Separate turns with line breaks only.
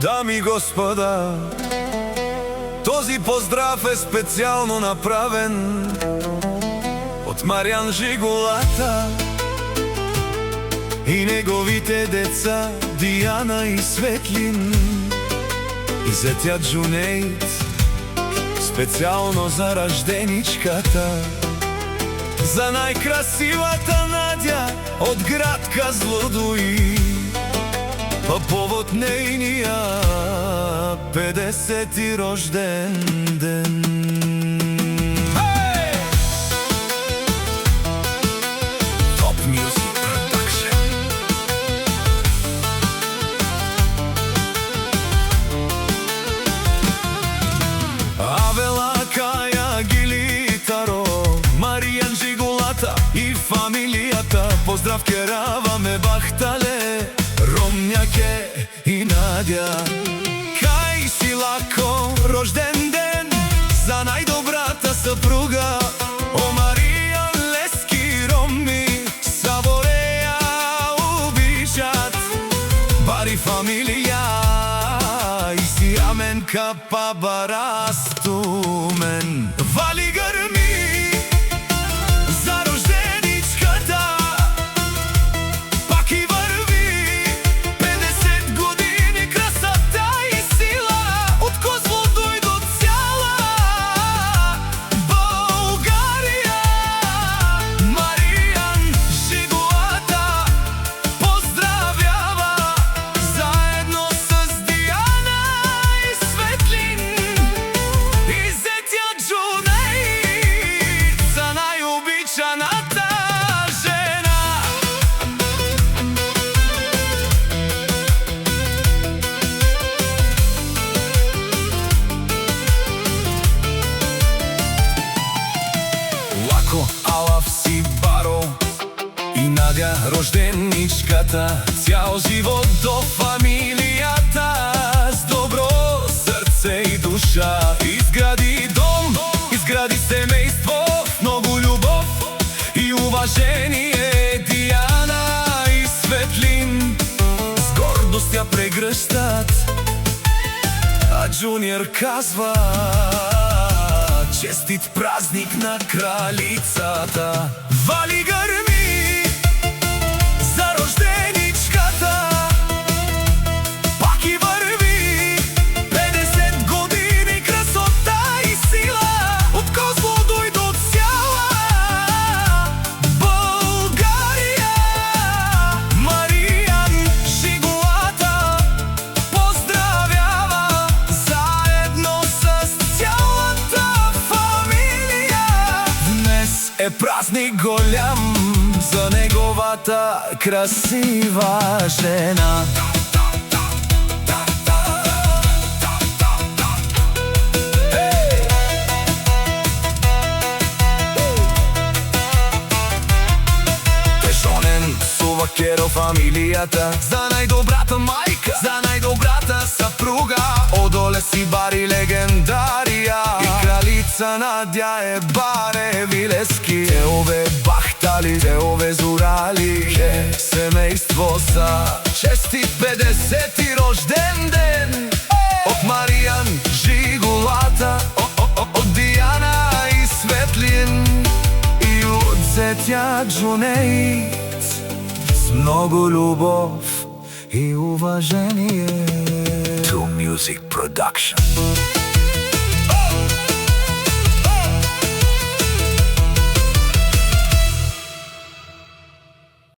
Дами и господа, този поздрав е специално направен от Маријан Жигулата и неговите деца Дијана и Светлин и зетя Джунейд, специално за ражденичката, за најкрасивата Надја од град Козлодуй, по повод нејния 50-ти рожден ден. Top Music Production. Авела, Каја, Гилитаро, Маријан Жигулата и фамилијата поздрав кераваме бахтале, Ромњаке и Надја. Кај си лако рожден ден за најдобрата сапруга, о Маријан, Лески, Роми, Савореја обичат, бари фамилија и си аменка па барастумен. Вали грми за рожденичката, пак и върви 50 години красота и сила, от Козлодуй до цяла България. Маријан Жигулата поздравява заедно с Дијана и Светлин и зетя Джунейд за најобичаната жена. Лако, Алав си баро и Надја рожденичката, цял живот до фамилијата, с добро срце и душа. Изгради дом, изгради семејство, многу љубов и уважение. Дијана и Светлин с гордост ја прегръщат, а Джуниор казва: честит празник на кралицата. Вали грми за рожденичката, пак и върви 50 години красота и сила, от Козлодуй до цяла България. Маријан Жигулата поздравява заедно с цялата фамилија. Днес е празник голям за неговата красива жена. Пешонен Сувакеро фамилијата, за најдобрата мајка, за најдобрата сапруга, одоле си бари легендарија и кралица Надја е баре Вилески. Те ове бахтали, те ове зурали, семејство са честит 50-ти рожден ден од Маријан Жигулата, од Дијана и Светлин и од зетя Джунейд, с много љубов и уважение. Top Music Production.